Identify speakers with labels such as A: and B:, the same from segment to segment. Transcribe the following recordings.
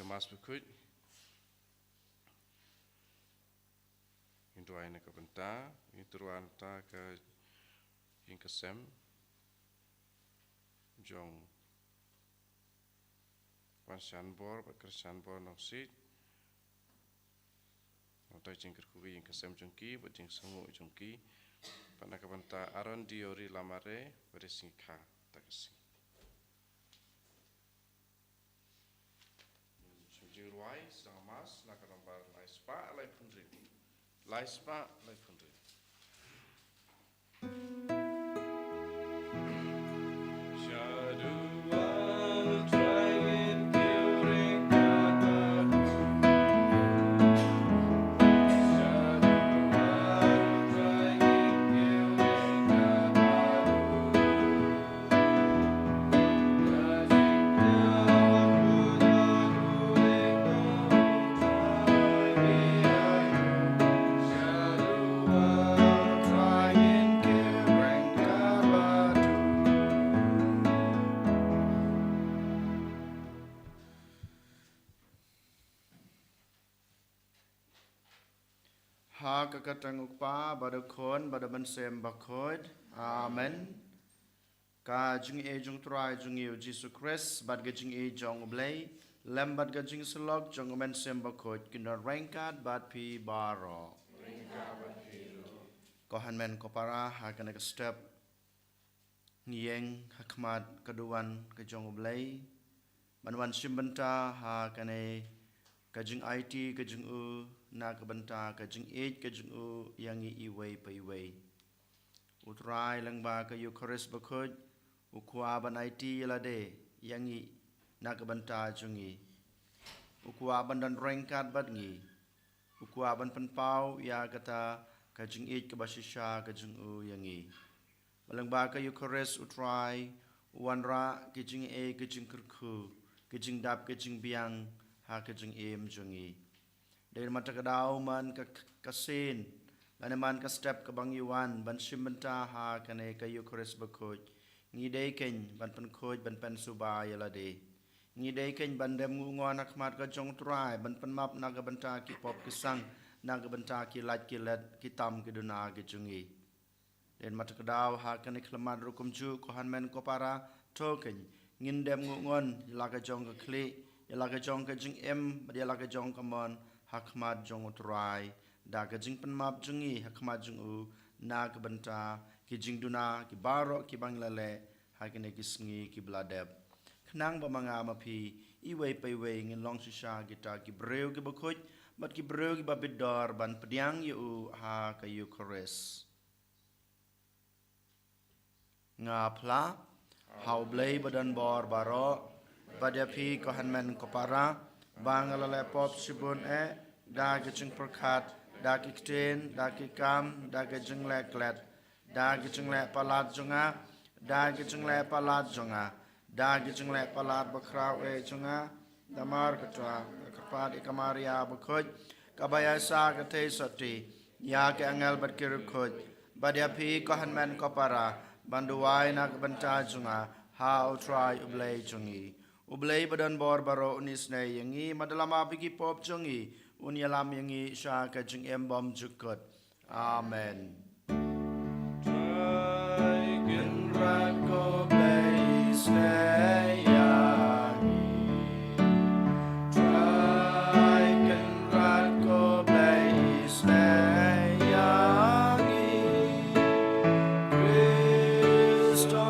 A: Mas Bakhuid Into aina ka benta Intruan ta ka Inkasem Jong Panshanbor Bakrashanbor Noksit Notai jingkir kugi Inkasem jongki Bajing sangu jongki Panaka benta Aron diori lamare Berisingka Takasi Ruai, sedang emas, nak gambar laispa, lai punrit. Laispa, lai punrit.
B: Kakatang ukpa badakon badabansem Bakhuid. Amen. Ka jing e jung try jung yu Jesus Christ bad gajing e jong blay lem bad gajing selok jong bansem Bakhuid kinder rangkat bad pi baro. Kohan men kopara hakan ke step niyeng hakmat keduan ke jong blay banwan simbenta hakan e kajing IT kajing u na kabanta kajing 8 kajing u yang iway pa iway utray lang ba kayo Eucharist Bakhuid ukwa ban IT yalade yang na kabanta jungi ukwa ban dan rengkat bad ngi ukwa ban panpau ya kata kajing 8 kabasisha kajing u yang balang ba kayo Eucharist utray wanra kajing e kajing kurku kajing dap kajing biang ha kajing em jungi dari mata kedau man kasin lane man ka step ka bangyuan ban simbenta ha kane ka Eucharist Bakhuid ngi dei ken ban pen khoj ban pen suba yala de ngi dei ken ban dem ngon akmat ka jong trai ban pen map na ka banta ki pop ki sang na ka banta ki lat ki let ki tam ki duna ki jungi den mata kedau ha kane kleman rukum ju ko han men ko para token ngin dem ngon la ka jong ka kli yala ka jong ka jing em dia la ka jong ka mon hakmat jong utrai da ka jing penmap jungi hakmat jung u na ka banta ki jing duna ki baro ki banglale hakine ki sngi ki bladeb khnang ba manga mapi iwei paiwei ngin long shisha kita ki breu ki Bakhuid bat ki breu ki babidor ban pediang yu ha ka Eucharist nga pla hau blei badan bor baro badyapi ko hanmen ko para bangalale pop sibun da gijing perkat da kikten da kikam da gijing leklet da gijing le palat jonga da gijing le palat jonga da gijing le palat bakraw jonga damar katwa kapat ikamaria Bakhuid kabaya sa kate soti ya ke angel batkir khoj badyapi ko hanmen ko para banduai na kabanta jonga ha utrai ublei jongi ublei badan bor baro unis ne yangi madalama bigi pop jongi unyalam yangi sha ka jing embom jukot amen try gen rat ko blaze ne yangi try gen rat ko blaze ne yangi Christo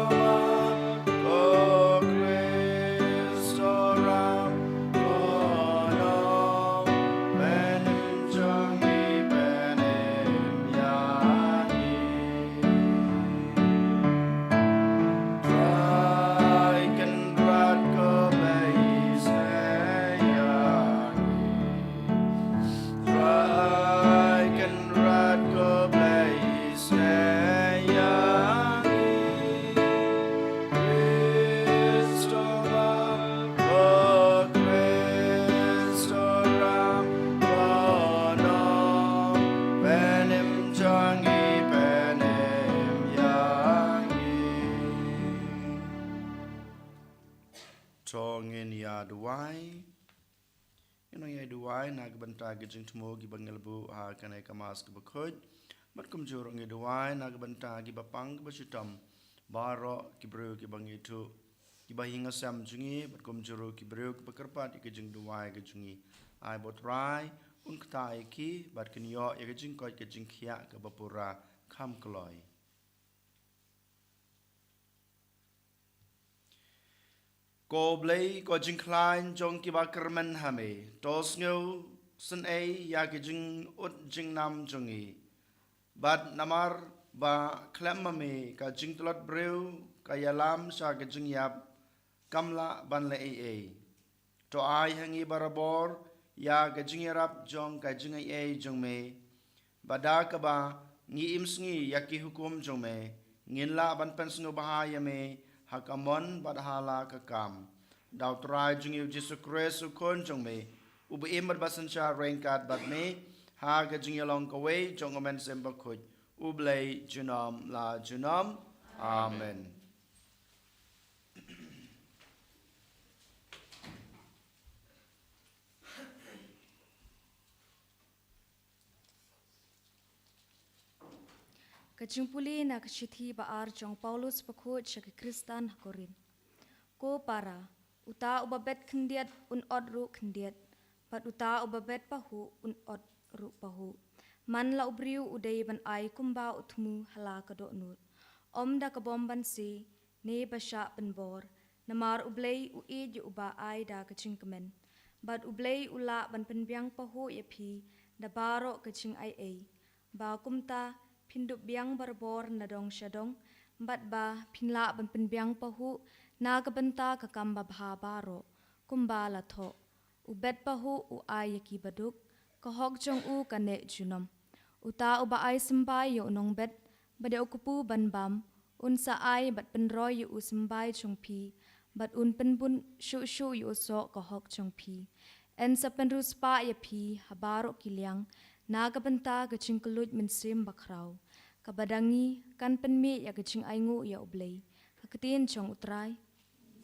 B: ngai duai na banta gijing tmo gi bangelbu ha kanai kamas ke Bakhuid mat kum jurong ngai duai na banta gi bapang ke basitam baro ki bru ki bangitu ki bahinga sam jungi mat kum juru ki bru ki bakarpat ki jing duai ki jungi ai botrai un ktai ki bat kin yo ye jing ko ki jing khia ke bapura kham kloi ko blei ko jing klein jong ki ba kermen hame tos ngeu sen ei ya ki jing ut jing nam jungi bat namar ba klemame ka jing tlot breu ka yalam sa ki jing yap kamla ban le ei to ai hangi barabor ya ka jing yarap jong ka jing ei jong me bada ka ba ngi im sngi ya ki hukum jong me ngin la ban pen sngo bahaya me hakamon badhala kakam daw try jung yu Jesu Christ kon jong me ubu imar basan sha rengkat bat me ha ga jung yalong ka we jong amen sem Bakhuid ublay junam la junam amen
C: Kajumpuli na kachithi baar jong Paulus Bakhuid shaki Kristan hakorin. Ko para, uta ubabet kendiat un od ru kendiat, pat uta ubabet pahu un od ru pahu. Man la ubriu udai ban ai kumba utmu hala kadok nut. Om da kabom ban si, ne basha ban bor, namar ublay ui ju uba ai da kaching kemen. Bat ublay ula ban penbiang pahu yapi, da baro kaching ai. Ba kumta, pindup biang barbor na dong syadong, bat ba pinla ban penbiang pahu, na kabenta kakamba baha baro, kumba la tho. Ubet pahu u ai yaki baduk, kahog jong u kane junom. Uta uba ai sembai yo nong bet, bade ukupu ban bam, un sa ai bat penroy yo u sembai jong pi, bat un penbun shu yo so kahog jong pi. En sa penrus pa ya pi, habaro kiliang, na kabenta kaching kelut mensim bakrau. Kabadangi kan penmi ya kaching aingu ya ublay. Kaketin chong utray.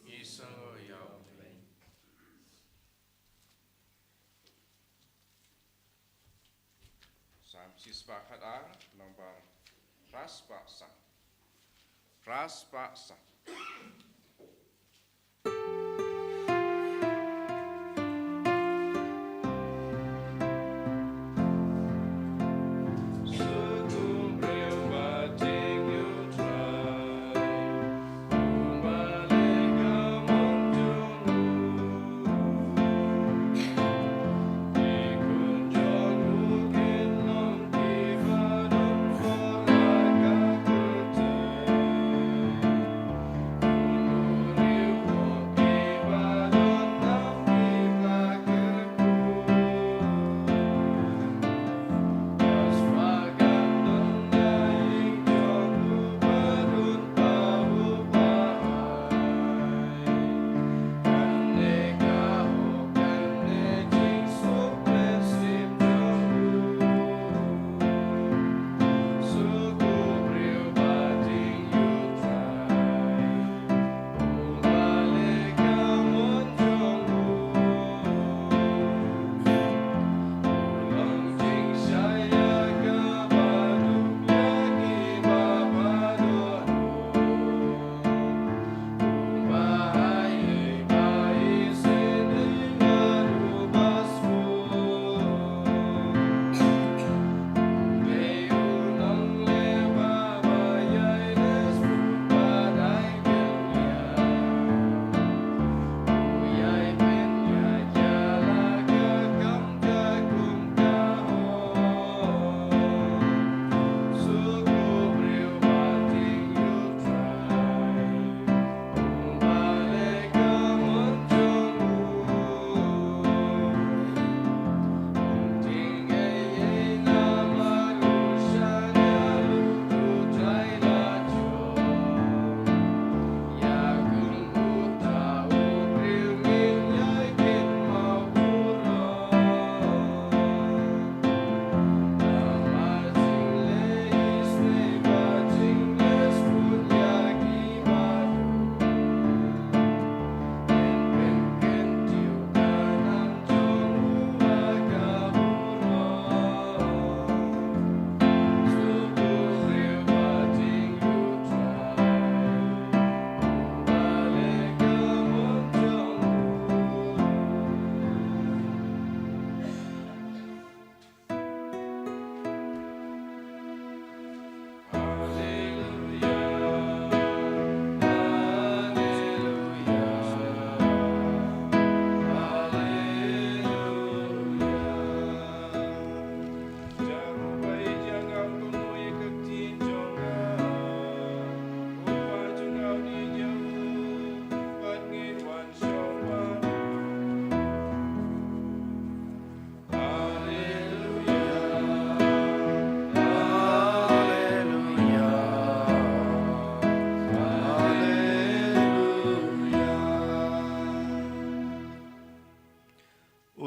A: Isango ya ublay. Sam sispakat a nomor ras paksa. Ras paksa.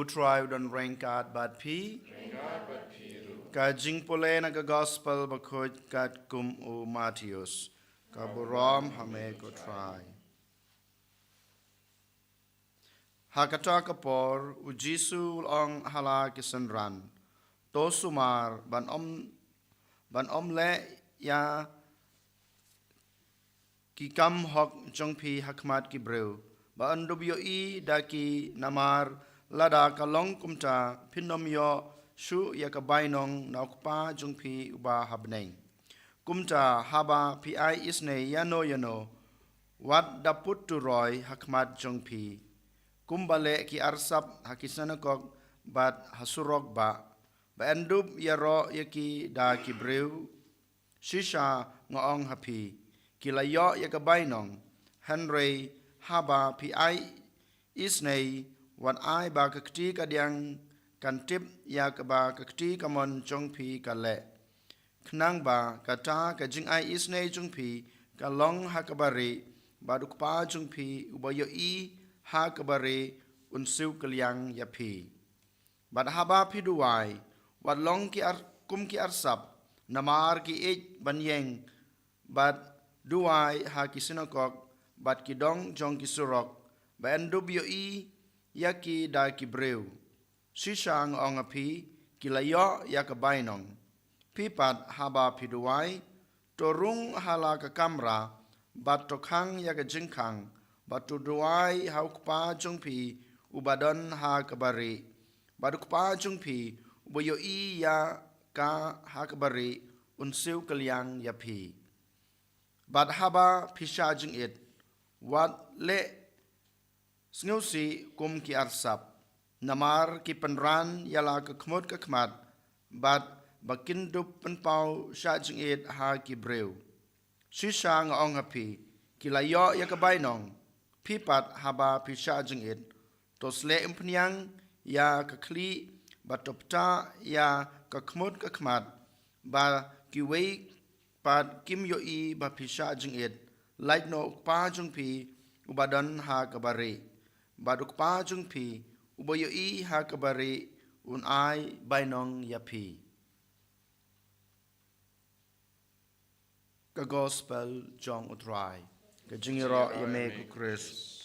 B: try don rengkat bat pi ka jing pole na ka gospel Bakhuid kat kum u Matthews ka buram hame ko try hakata kapor u Jisu ong hala kisanran to sumar ban om le ya ki kam hok jong pi hakmat ki breu ba andubyo I daki namar lada kalong kumta pinom yo shu ya ka bainong naukpa jong pi uba habneng kumta haba pi ai isne yano wat daput tu roy hakmat jong pi kumbale ki arsap hakisanakok bat hasurok ba andub yaro yaki da ki breu shisha ngoong hapi kilayo ya ka bainong Henry haba pi ai isnei wat ai ba kakti kadyang kantip ya ka ba kakti kamon jong pi kale knang ba kata ka jing ai isnei jong pi ka long hakabari ba dukpa jong pi ubayo I hakabari unsiu kalyang ya pi bad haba pi duai wat long ki kum ki arsap namar ki ej banyeng bad duai ha ki sinakok bat ki dong jong ki surok ba endubyo I yaki da ki breu sishang ong api kilayo ya ka bainong pipat haba pi duai torung hala ka kamra bat tokhang ya ka jingkhang bat tu duai haukpa jong pi ubadon ha kabari badukpa jong pi ubayo I ya ka ha kabari unsiu kalyang ya pi bat haba pisha jing it wat le sngusi kum ki arsap namar ki penran yala ka khmut ka khmat bat bakindup penpau sha jing it ha ki breu shisha ngong api kilayo ya ka bainong pipat haba pisha jing it tosle impnyang ya ka kli batopta ya ka khmut ka khmat ba ki wei pat kim yo I ba pisha jing it like no pa jung pi ubadan ha kabari baduk pa jung pi ubayo I ha kabari un ai bainong yapi ka gospel jong utrai ka jingiro yame ku Chris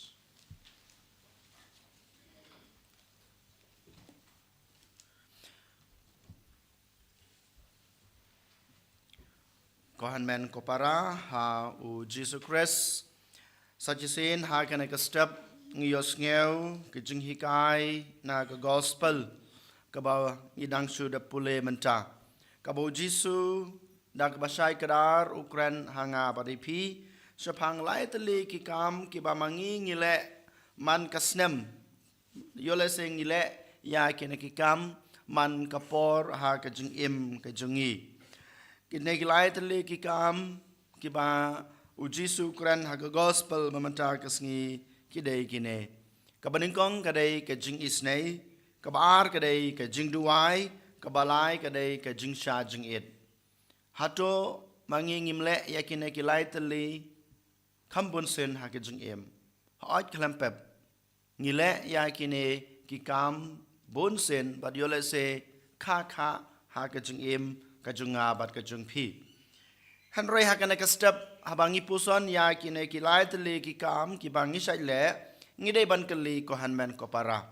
B: Kohan men kopara ha u Jesus Christ sajisin ha kana ka step ngiyos ngeu ke jinghikai na ka gospel ka ba idang su da pule menta ka bo Jesus da ka basai kadar ukran hanga badipi sapang lai tali ki kam ki ba mangi ngile man kasnem yole sing ngile ya kena ki kam man kapor ha ka jing im ka jungi kinegilai tali ki kam ki ba u Jisu kran ha gospel mamanta ka Sngi ki dei kine ka baningkong ka dei ka jing isnei ka bar ka dei ka jing duai ka balai ka dei ka jing sha jing it hato mangi ngimle ya kine kilai tali khambun sen ha ka jing em ha klampep ngile ya kine ki kam bon sen bad yole se kha ha ka jing em ka junga bat ka jung pi Henry hakana ka step habangi puson ya kine kilai tali ki kam ki bangi sai le ngidei ban kali ko hanmen ko para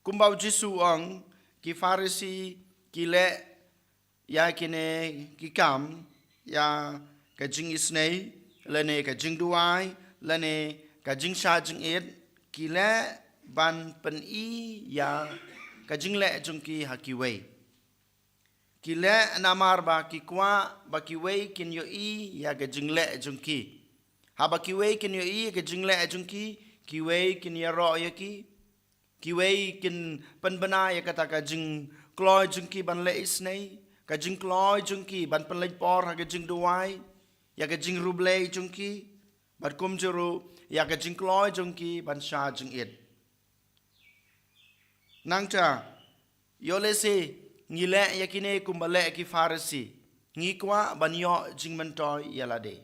B: kumbau Jisu ong ki Farisi kile ya kine ki kam ya ka jing isnei lene ka jing duai lene ka jing sha jing it kile ban pen I ya ka jing le jung ki hakiwei kile namar ba ki kwa ba ki wei kin yo I ya ga jingle junki ha ba ki wei kin yo I ga jingle junki ki wei kin ya ro ya ki wei kin pan bana ya kata ka jing kloi junki ban le isnei ka jing kloi junki ban pan le por ha ga jing duai ya ga jing ruble junki ban kum juru ya ga jing kloi junki ban sha jing it nangcha yo le se ngile yakine kumbale ki Farisi ngikwa banyo jingmentoy yalade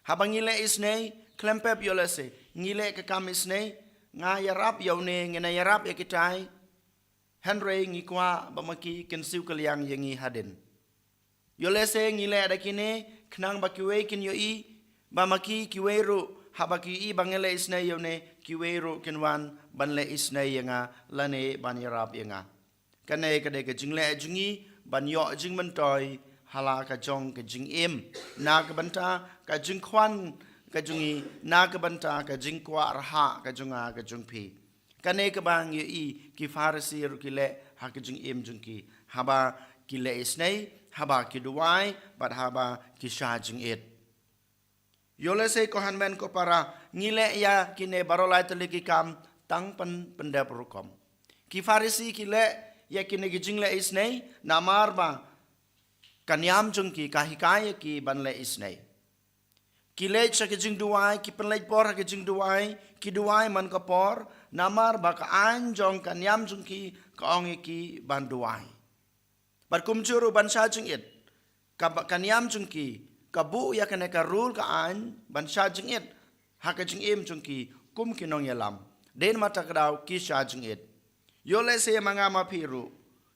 B: habangile isnei klempep yolese ngile ka kam isnei nga yarap yaune ngena yarap yakitai Henry ngikwa bamaki kensiu kaliang yangi haden yolese ngile adakine knang bakiwe kin yoi bamaki kiweru habaki i bangele isnai yaune kiweru kinwan banle isnai yanga lane ban yarap yanga kane kade ke jingle jingi ban yo jing man toy hala ka jong ka jing em na ka banta ka jing khwan ka jungi na ka banta ka jing kwa raha ka junga ka jung phi kane ka bang yi ki farisi ru ki le ha ka jing em jung ki haba ki le isnai haba ki duwai bat haba ki sha jing et yole se ko hanmen ko para ngile ya kine barolai tele ki kam tang pan pendap rukom ki farisi ki le ya kine ki jing le isnai namar ba kanyam jung ki kahikaya ki ban le isnai ki le cha ki jing duai ki pen le por ki jing duai ki duai man ka por namar ba ka an jong kanyam jung ki ka ong ki ban duai bar kum juru ban sha jing it ka kanyam jung ki ka bu ya kane ka rul ka an ban sha jing it ha ka jing em jung ki kum ki nong yalam den mata kadau ki sha jing it yo le se manga ma phiru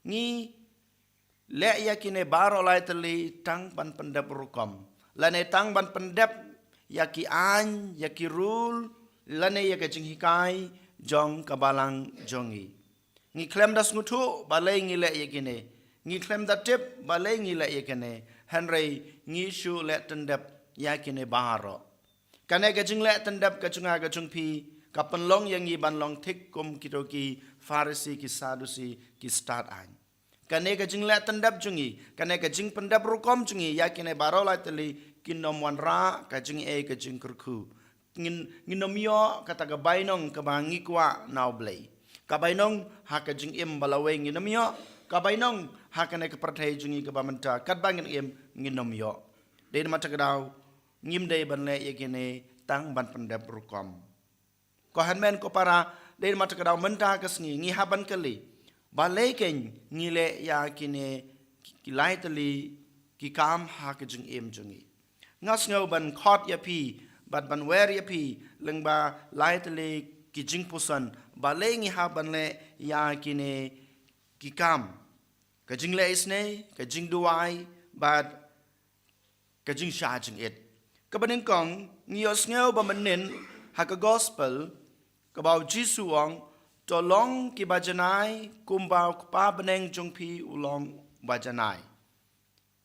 B: ni Lait-ïa kine baro lai tali tang ban pendap rukom. Lane tang ban pendap yaki an yaki rul lane yaki jing hikai jong kabalang jongi. Ngi klem das ngutu balai ngi lait-ïa kine. Ngi klem da tip balai ngi lait-ïa kine. Henry ngi shu let tendap yakine baro. Kane ka jing let tendap ka chunga ka chungpi ka penlong yang ngi ban long tik kum kitoki farisi ki sadusi ki start an. Kane ka jing la tandap jungi kane ka jing pendap rukom jungi yakine barola tali kinom wan ra ka jing ka jing kurku nginom yo kata ka bainong ka bangi kwa naw blay ka bainong ha ka jing im balawe nginom yo ka bainong ha kane ka perthai jungi ka bamanta kat bangin im nginom yo den mata kadaw ngim dei ban le yakine tang ban pendap rukom ko hanmen ko para den mata kadaw menta ka sngi ngi haban kali balaiken ngile ya kine kilai tali ki kam ha ke jing em jungi ngas ngau ban khot ya pi bat ban wer ya pi lengba lai tali ki jing pusan balai ngi ha ban le ya kine ki kam ka jing le isne ka jing duai bat ka jing sha jing et ka ban kong ngi os ngau ba manen ha ka gospel ka bau jisu ong tolong ki bajanai kumbau pa beneng jungpi ulong bajanai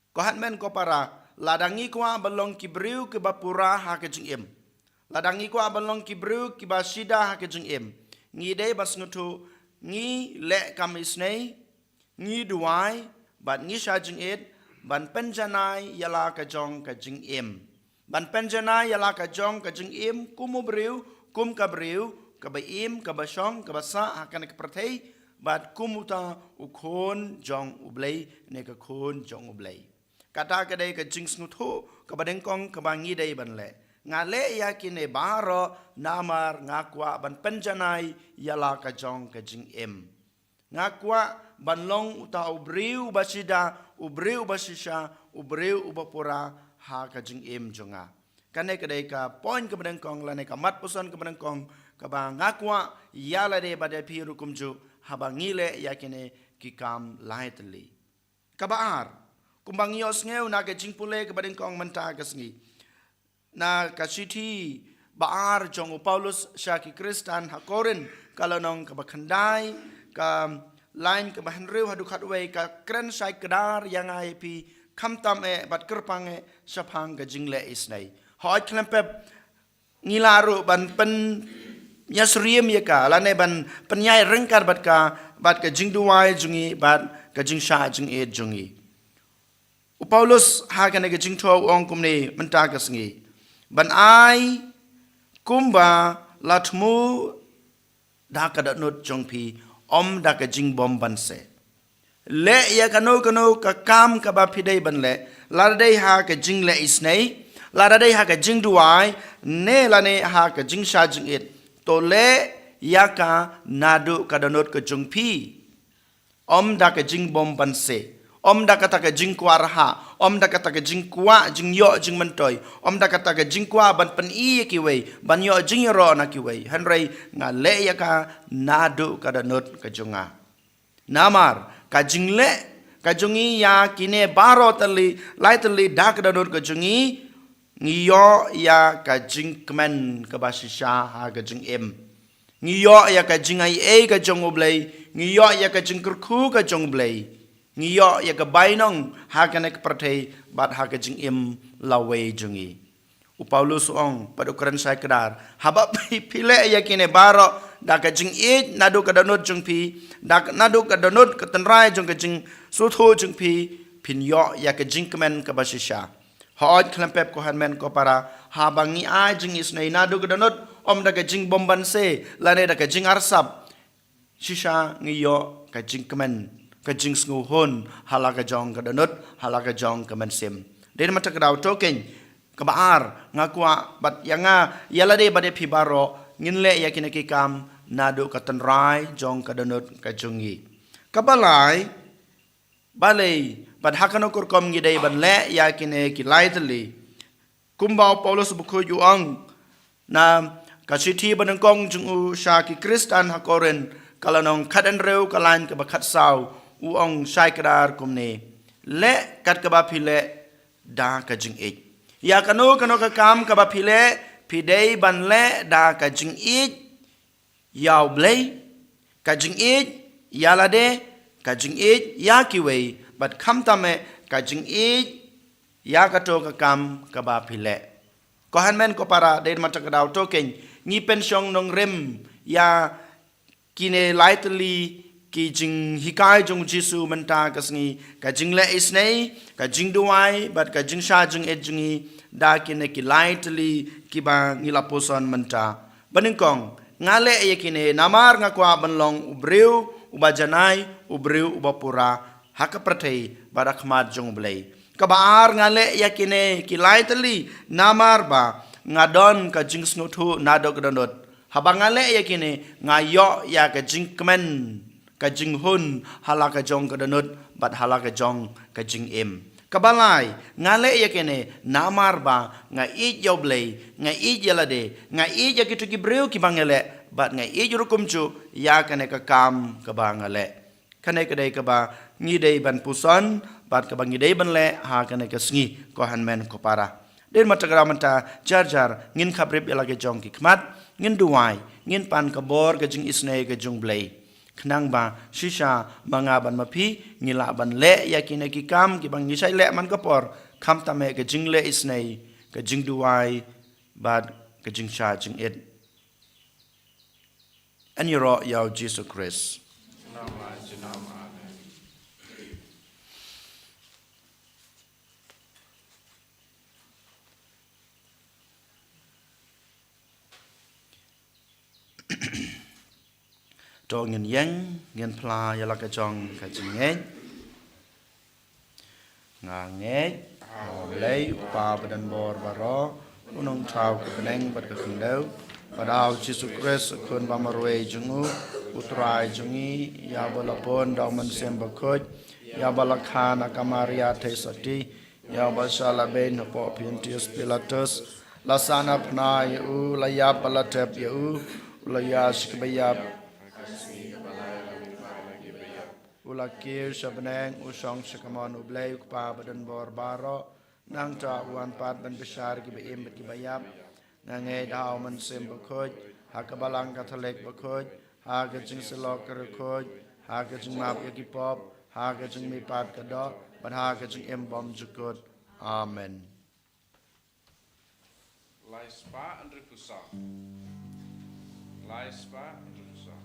B: ko hatmen ko para ladangi kwa balong ki briu ki bapura ha ke jing em ladangi kwa balong ki briu ki basida ha ke jing em ngi de bas ngutu ngi le kamisnei ngi duai bat ngi sha jing et ban penjanai yala ka jong ka jing em ban penjanai yala ka jong ka jing em kumu briu kum ka briu kabaim kabashong kabasa akan kepertai bat kumuta ukon jong ublay ne ka kon jong ublay kata kadai ka jings ngutu kabadengkong kabangi dai banle ngale yakine baro namar ngakwa ban penjanai yala ka jong ka jing em ngakwa banlong uta ubriu basida ubriu basisha ubriu ubapura ha ka jing em jonga kane kadai ka point kabadengkong lane ka mat pusan kabadengkong kaba ngakwa yala de bade piru kumju haba ngile yakine kikam lightly kaba ar kumbang yos ngeu na ke jingpule ke badeng kong menta ke sngi na ka city baar jong Paulus syaki Kristan hakorin kalau nong kaba khandai ka line ke bahanriu hadu khatwei ka kren sai kedar yang ai pi khamtam e bat kerpang e sapang ke jingle isnai hoi klempep ngilaru ban pen nyasriem ya ka lane ban penyai rengkar bat ka jing duai jungi bat ka jing sha jing e jungi Paulus ha kana ka jing tho ong kumne menta ka sngi ban ai kumba latmu da ka da not jongpi om da ka jing bom ban se le ya kano ka kam ka ba phidei ban le la dei ha ka jing le isnei la dei ha ka jing duai ne la ne ha ka jing sha jing et tole yaka nadu kadanot ke jungpi om da ke jing bom ban se Om da kata ke jing kwa raha, om da kata ke jing kwa jing yo jing mentoy, om da kata ke jing kwa ban pen I ki wei, ban yo jing ro na ki wei. Henry nga le ya ka nadu kada not ka junga. Namar ka jing le ka jungi ya kine baro tali lai tali da kada not ka jungi ngiyo ya ka jing kemen ka basisha ha ka jing em. Ngiyo ya ka jing ai ka jong oblay, ngiyo ya ka jing kurku ka jong oblay. Ngiyo ya ka bainong hakanek pratay bat haka jing im lawe jungi. Paulus ong padukaran sai kedar habab pile ya kine baro da ka jing it nadu ka danut jung pi da nadu ka danut ka tanrai jung ka jing suthu jung pi pin yo ya ka jing kemen ka basisha. Haot klempep ko hanmen ko para habangi a jing isnai nadu ka danut om da ka jing bomban se lane da ka jing arsap shisha ngiyo ka jing kemen ka jing sngu hon halaka jong ka danut halaka jong ka mensim den mata ka token ka baar ngakwa bat yanga yalade bade phibaro nginle yakine ki kam nadu ka tanrai jong ka danut ka jungi ka balai balai bat hakano kur kom ngidei ban le yakine ki laitli kumbau Paulus Bakhuid yuang na ka sithi banangkong jungu sha ki Kristan hakoren kalanong khadan reu kalan ka bakhat sau uong sai kadar kumne le kat kaba phile da ka jing it ya kano ka kam kaba phile phidei ban le da ka jing it yaw blei ka jing it yalade ka jing it ya kiwei bat kham tame ka jing it ya kato ka kam kaba phile ko hanmen ko para den mata kadau token ni pensiong nong rem ya kine lightly ki jing hikai jong jisu menta kasngi ka jing le isnei ka jing duai bat ka jing sha jing et jingi da kine ki lightly ki ba ngila poson menta baningkong ngale ye kine namar ngakwa banlong ubreu ubajanai ubreu ubapura haka prathei barak mat jong blei ka baar ngale ye kine ki lightly namar ba ngadon ka jing snuthu nadok dondot habangale ye kine ngayo ya ka jing kemen ka jing hun halaka jong ka danut bat halaka jong ka jing em kabalai ngale ya kene namar ba nga i joblei nga i jelade nga i jakitu ki breu ki bangale bat nga i jurukum chu ya kane ka kam ka bangale kane ka dei ka ba ngi dei ban puson bat ka bangi dei ban le ha kane ka sngi ko hanmen ko para den matagra manta jar ngin khabrib elage jong ki khmat ngin duai ngin pan ka bor ka jing isne ka jong blei Kenang ba shisha mangaban mapi ngila ban le yakine ki kam ki bang nisai le man kapor kam tame ke jing le isnei ke jing duai bad ke jing sha jing it and yoro yao Jesus Christ to ngin yang ngin pla ya la ka jong ka jing nga nge lei pa badan bor baro unong thau ka neng bat ka khindau padau Jesus Christ kun ba marwe jungu utrai jungi ya balapon dau man sem Bakhuid ya balakhana kamaria thesati ya basala ben po Pontius Pilatus lasana pna yu la ya palatep yu la ya shikbayap ulakir shabneng usong shakaman ublay ukpa badan bor baro nang ta uan pat ban bishar ki beim ki bayap nang e daw man sem Bakhuid hakabalang Catholic Bakhuid ha ka jing selok Bakhuid ha ka jing map ki pop ha ka jing mi pat ka do ban ha ka jing em bom jukut amen
A: Lai spa andre kusa Lai spa andre kusa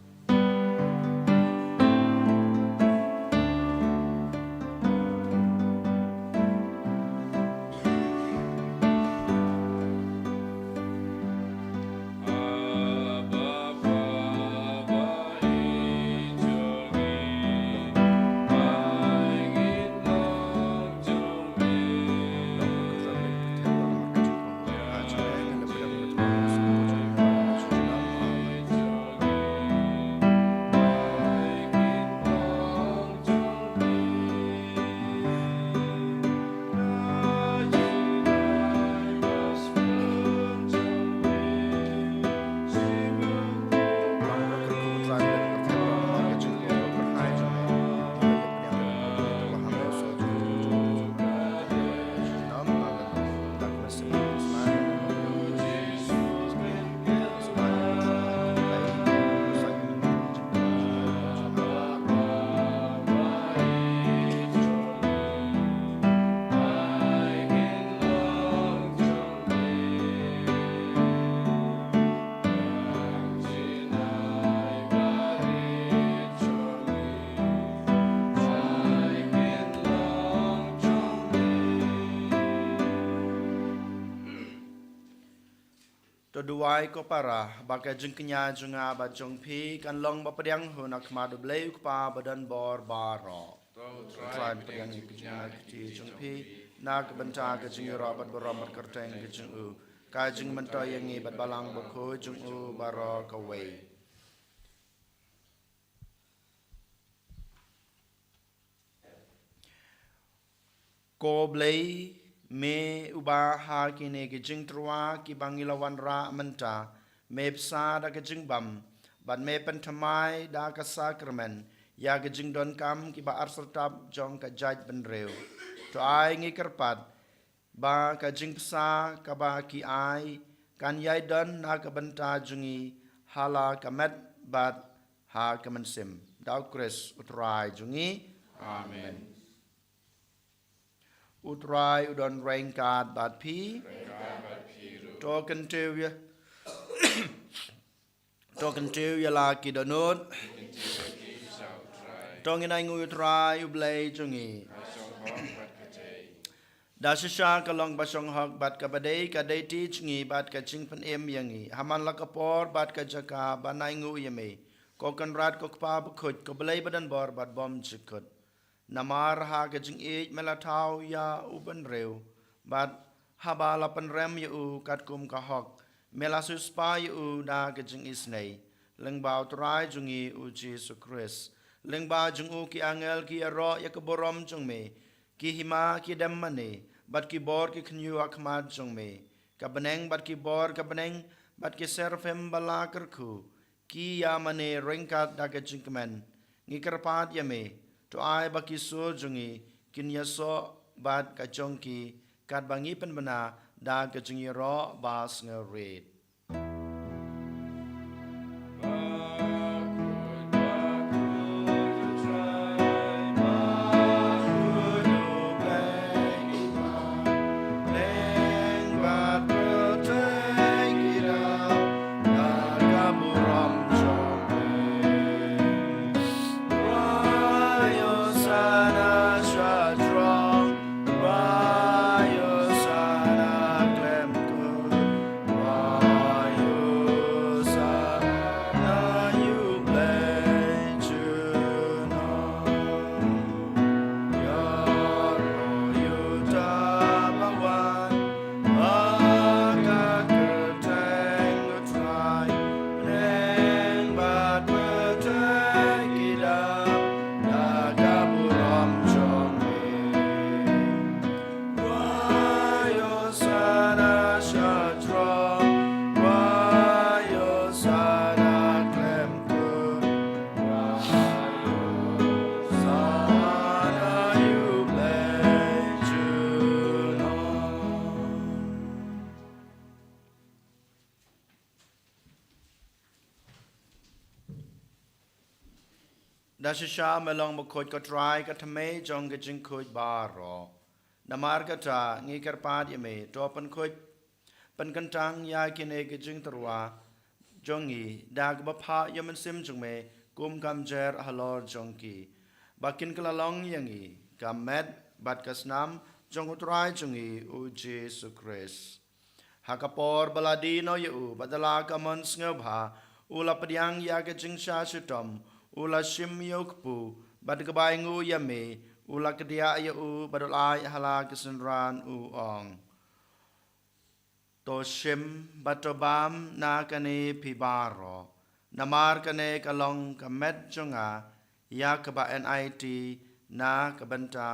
B: to duai ko para baka jeng kenya junga ba jong pi kan long ba pediang hu nak ma do blei pa badan bor baro try pediang ki junga ki jong pi nak banta ka jing ro bat borom bat kerteng ki jung u ka jing mento yang ngi bat balang ba ko jung u baro ka wei ko blei me uba ha kine ke jing trwa ki bangilawan ra menta me psa da ke jing bam ban me pentamai da ka sakramen ya ke jing don kam ki ba arsertap jong ka jaj ben reu to ai ngi kerpat ba ka jing psa ka ba ki ai kan yai don na ka benta jungi hala ka met bat ha ka mensim dau kres utrai jungi amen utrai udon rain card bat pi token to ya token to ya la ki donut tongin ai ngu utrai ublei jungi dasha ka long basong hok bat ka badai ka dai ti chingi bat ka ching pen em yangi haman la ka por bat ka jaka banai ngu yame ko kan rat ko pa khut ko blei badan bor bat bom chikut namar ha ke jing e mela thau ya uban reu bat haba la pen rem yu kat kum ka hok mela su spa yu da ke jing isnei leng bau trai jungi u Jesus Christ leng ba jung u ki angel ki ro ya ke borom jung me ki hima ki dem mane bat ki bor ki khnu akmat jung me ka beneng bat ki bor ka beneng bat ki serfem bala kerku ki ya mane rengkat da ke jing kemen ngi kerpat ya me to ai baki so jungi kin ya so bat ka jongki kat bangi pen bana da ka jungi ro bas ngerit dasha melong bokoj ko try ka thame jong ke jing khoj baro namar ka ta ngi karpat yame to pan khoj pan kantang ya kine ke jing terwa jongi dag ba pha yaman sim jung me kum kam jer halor jongki bakin kala long yangi kam met bat kasnam jong utrai jungi u Jesus Christ hakapor baladi no yu badala kamon sngebha ula padiang ya ke jing sha sutom ula shim yokpu bad gabai ngu yame ula kedia ya u badal ai hala kesenran u ong to shim batobam na kane pibaro namar kane kalong kamet jonga ya kaba nit na kabanta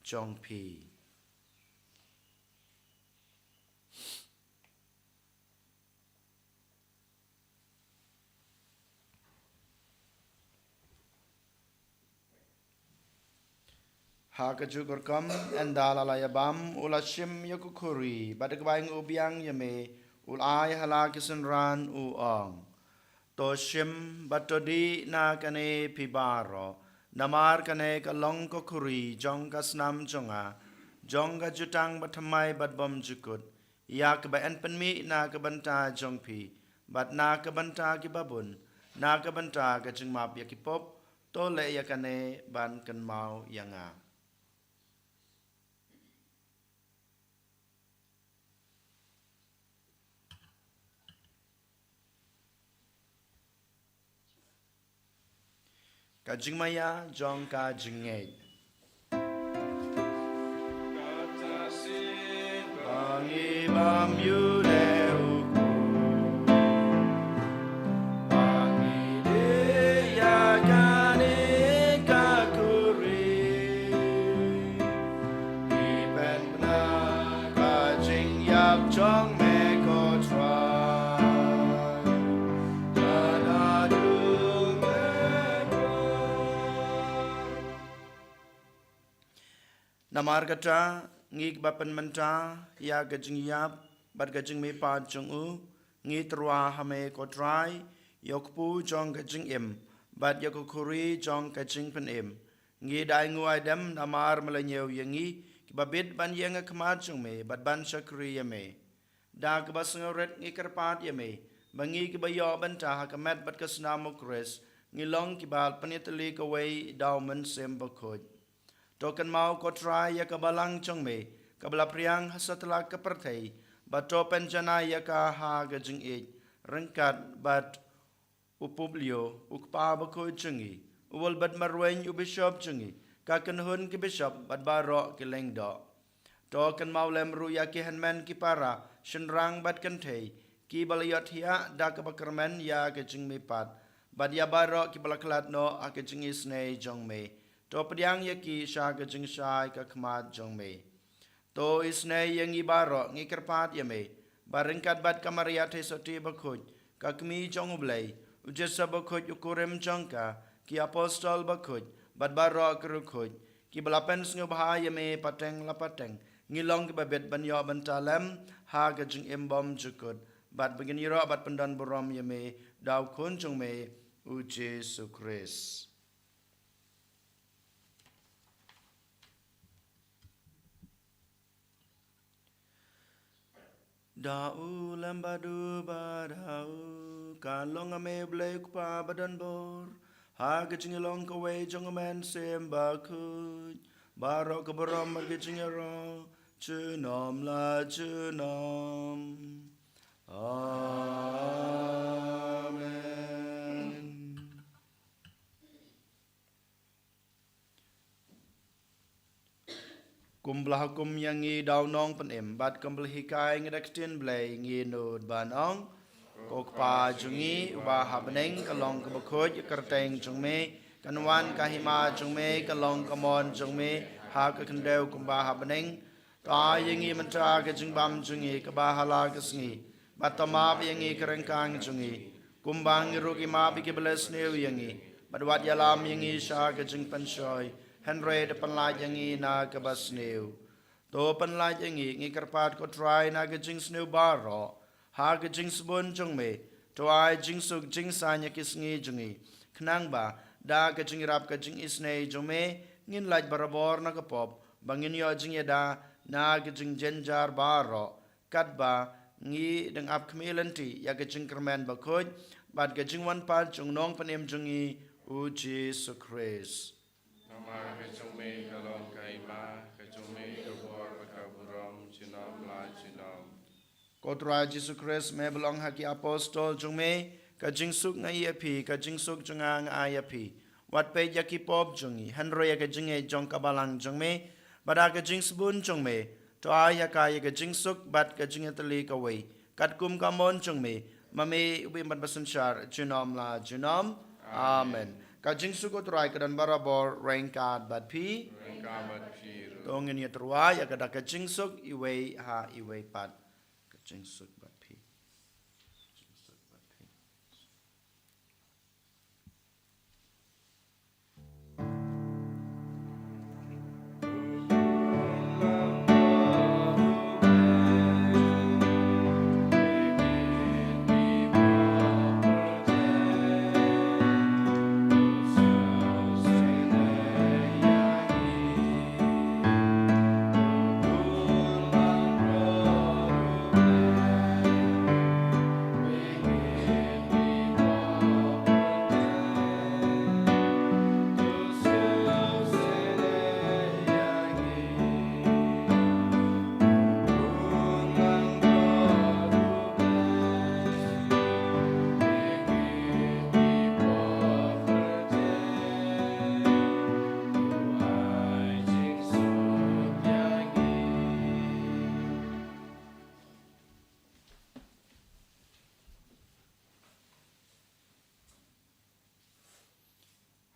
B: jongpi Hakaju gorkam endala layabam ulashim yakukuri badagbayang ubiang yame ulay halakisan ran uong to shim batodi na kane pibaro namar kane kalong kokuri jong kasnam jonga jonga jutang batamay badbom jukut yak ba en penmi na kabanta jongpi bat na kabanta kibabun na kabanta kajing map yakipop to le yakane ban kan mau yanga Kajing maya jong kajing ngay. Bangi bam yu le uku. Bangi de ya kane kakuri. Iben na kajing yap jong me ko try. Namar kata ngik bapan menta ya gajing yap bat gajing me pa jong u ngi trua hame ko trai yok pu jong gajing im bat yok kuri jong gajing pen im ngi dai ngu adam namar melanyew yangi kibabit ban yang kmat jong me bat ban shakri yame da kebasngoret ngi kerpat yame bangi kibayo banta hakamet bat kasnamokres ngi long kibal panitali kawai daumen sem Bakhuid. Token mau ko try ya ka Balang chong me kabla priang hasatla ka perthei ba topen jana ya ka ha ga jing e rengkat bat upublio ukpa ba ko chungi wol bat marwen u bishop chungi ka kan hun ki bishop bat baro ki lengdo token mau lem ru ya ki hanman ki para shinrang bat kan thei ki balayot hia da ka bakarmen ya ga jing me pat bat ya baro ki balaklat no a ka jing isne jong me to pediang yaki sha ka jing shai ka khmat jong me to isne yang ibaro ngi kerpat yame baringkat bat kamaria the soti Bakhuid ka kmi jong ublei ujesa Bakhuid ukurem jongka ki apostol Bakhuid bat baro kerukhuid ki balapen sngu bha yame pateng la pateng ngilong ki babet banyo bantalem ha ka jing embom jukut bat begin iro bat pendan borom yame daw kun jong me u Jesu Christ. Dau lambadu badau kalong ame blek pa badan bor ha gijing long ko we jong men sem Bakhuid baro ko borom gijing ro chunom la chunom amen. Kumblah hukum yang ngi daw nong pen em bat kumblah hikai ngedaktin blay ngi nud ban ong kok pa jungi uba habneng kalong ke Bakhuid kerteng jung me kanwan kahima jung me kalong kamon jung me ha ka kendeu kumba habneng ta yangi mentra ke jung bam jungi ke bahala ke sngi batama yangi kerengkang jungi kumbang rugi ma bi ke beles neu yangi badwat yalam yangi sha ke jung pensoi Henry de penlaj yangi na ke basneu to penlaj yangi ngi kerpat ko try na ke jing sneu baro ha ke jing sebun jung me to ai jing suk jing sanya kisngi jungi knang ba da ke jing rap ke jing isne jung me ngin laj barabor na ke pop bangin yo jing yada na ke jing jenjar baro kat ba ngi deng ap kmelenti ya ke jing kermen Bakhuid bat ke jing wan pa jung nong panem jungi u Jesu Christ.
A: Nama kecumi kalong kaima kecumi kebor bakaburam cinam la cinam.
B: Kotra Jesu Christ me belong haki apostol jung me ka jing suk ngai api ka jing suk jungang ayapi wat pe yaki pop jungi hanro ya ka jing e jong ka Balang jung me bada ka jing sebun jung me to aya ka ya ka jing suk bat ka jing tali ka wei kat kum ka mon jung me mame ubi bat basan shar junam la junam amen. Kajing suko turai kedan barabor rengkat bat pi tongin ya turai ya kada kajing suk iwei ha iwei pat kajing suk bat pi.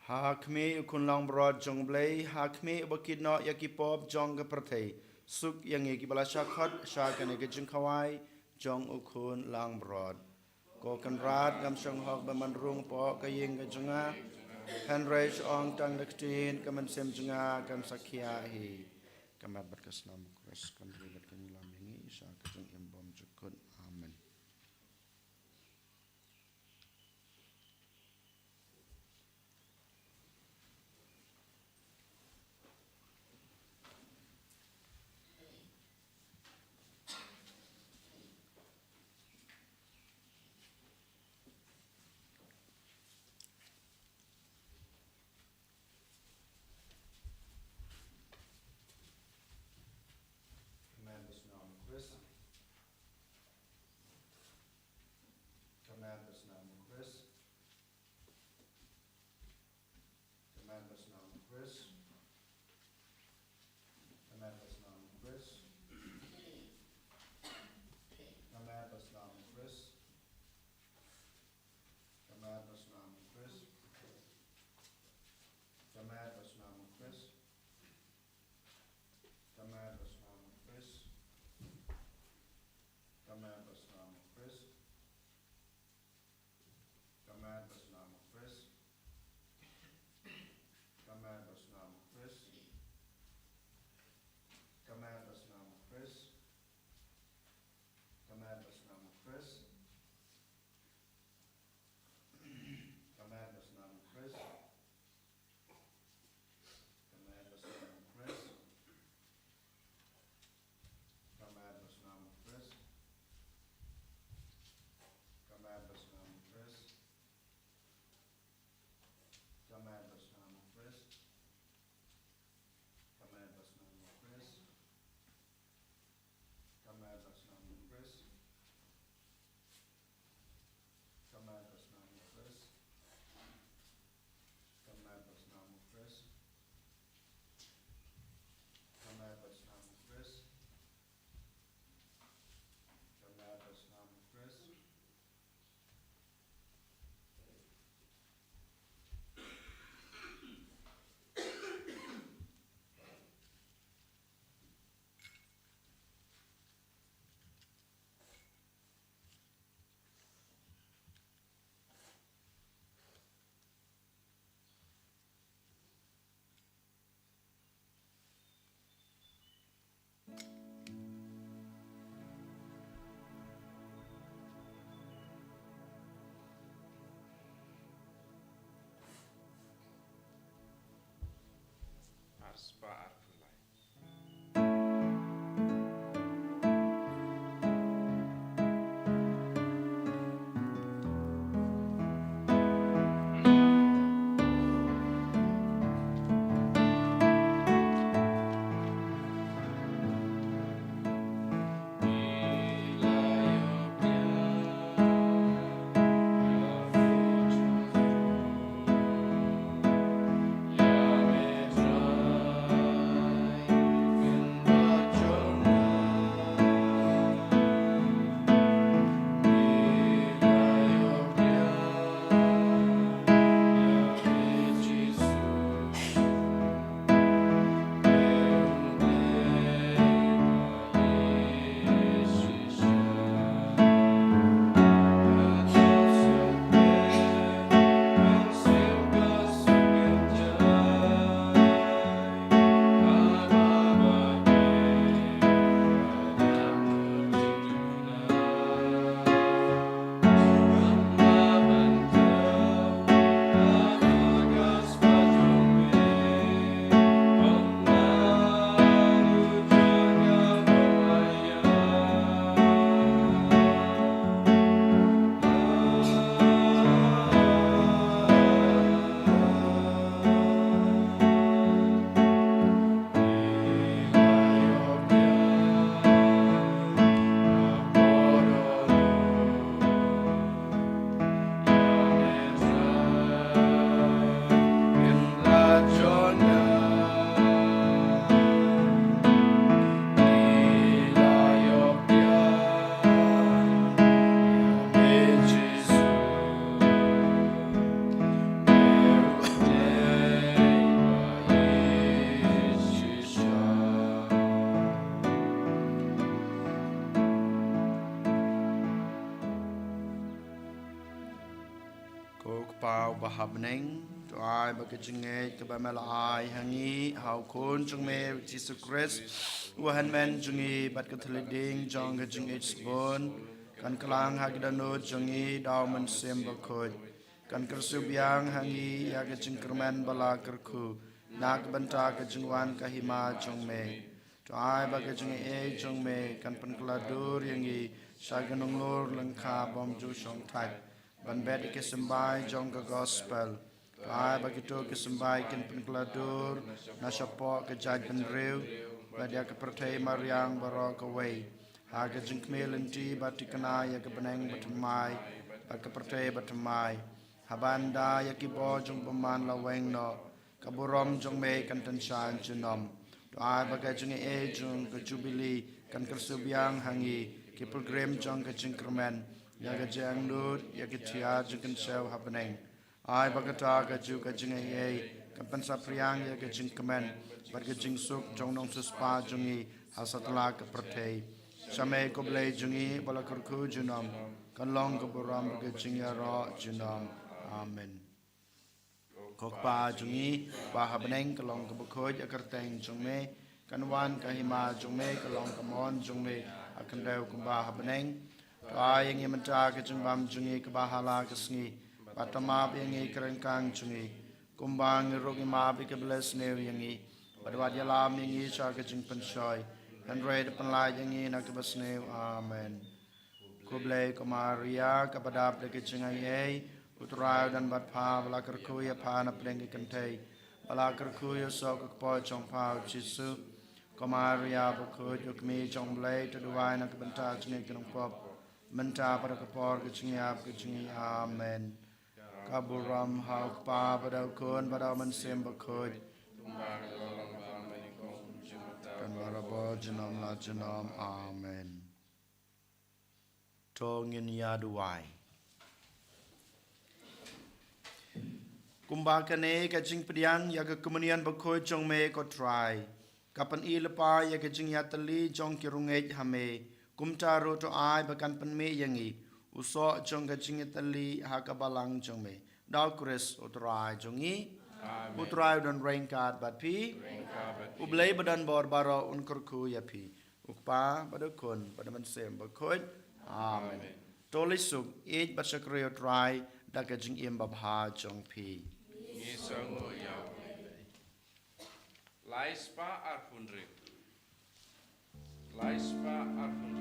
B: Hakme ukun lang broad jong blay, hakme ubakid no yakipop jong kapratay, suk yang ikibala shakot, shakane gajung kawai, jong ukun lang broad. Ko kan rad gam shong hok bamanrung po kaying gajunga, Henry ong tang naktin kaman sem junga kam sakya hi. Kamat berkaslam kres kan ribat kan ilam ini isa kajung imbom jukun. Amen.
A: Arspa arfulai. Yeah.
B: pau bahabneng to ai bakajinge kabamalai hangi how kon jungme Jesus Christ wahan men jungi bat kathliding jong gajing bon kan klang hagdano jungi dauman sem bakhoi kan kersubyang hangi ya gajing kerman bala kerku nak banta gajingwan kahima jongme to ai bagajing jongme kan penkladur yangi saganong lor lengka bom ju song thai ban bet ke sembai jong ka gospel to ai bagito ke sembai kan penkladur na sapo ke jaj ben rew badia ke perthai mariang baro ka wei ha gajing kmelenti batikana ya ke beneng batmai ba ke perthai batmai habanda ya ki bo jong paman la weng no kaburom jong me kan tan shan junom to ai bagai jong jong ka jubilee kan kersubyang hangi ki program jong ka jingkerman ya ga jang lut ya ki tia jong kan show happening ai bagata ka ju ka jing kan pan sa priang ya ka jingkerman bar ka jing suk jong nong suspa jongi hasatla ka prathei same ko ble jongi bala kurku junom kan long ka buram ka jing ya ro junom amen kokpa jungi bahabneng kalong kabukhoj akarteng jungme kanwan kahima jungme kalong kamon jungme akandau kumbahabneng ayeng yamanta ka jungbam jungi kabahala ka Sngi patama yengi kerengkang jungi kumbang rogi ma bi ka bless new yengi badwad yalam yengi cha ka jing pensoi and red panlai yengi na ka basneu amen kuble kumaria kapadap de ka jingai utrau dan bat pa bala kerkuya pa na plengi kentei bala kerkuya sok po chong pa Jesu komaria bakhuid yukmi chong blai to duai na kabanta chingi kinong pop menta para kapor ke chingi ap ke chingi amen kaburam hauk pa badau kun badau mansem bakhuid kan barabo jinom la jinom amen tongin ya duai kumbakane ka jing pedian ya ka kemunian bakhoi jong me ko try kapan i lepa ya ka jing yatali jong kirungej hame kumta ro to ai bakan pen me yangi uso jong ka jing yatali ha ka balang jong me dau kris utrai jongi utrai don rain card bat pi ublei badan bor baro un kurku ya pi ukpa badakon badaman sem bakhoi amen tolisuk ej basakrio try da ka jing im babha jong pi
A: Sango yau. Laispa arfunrik. Laispa arfunrik.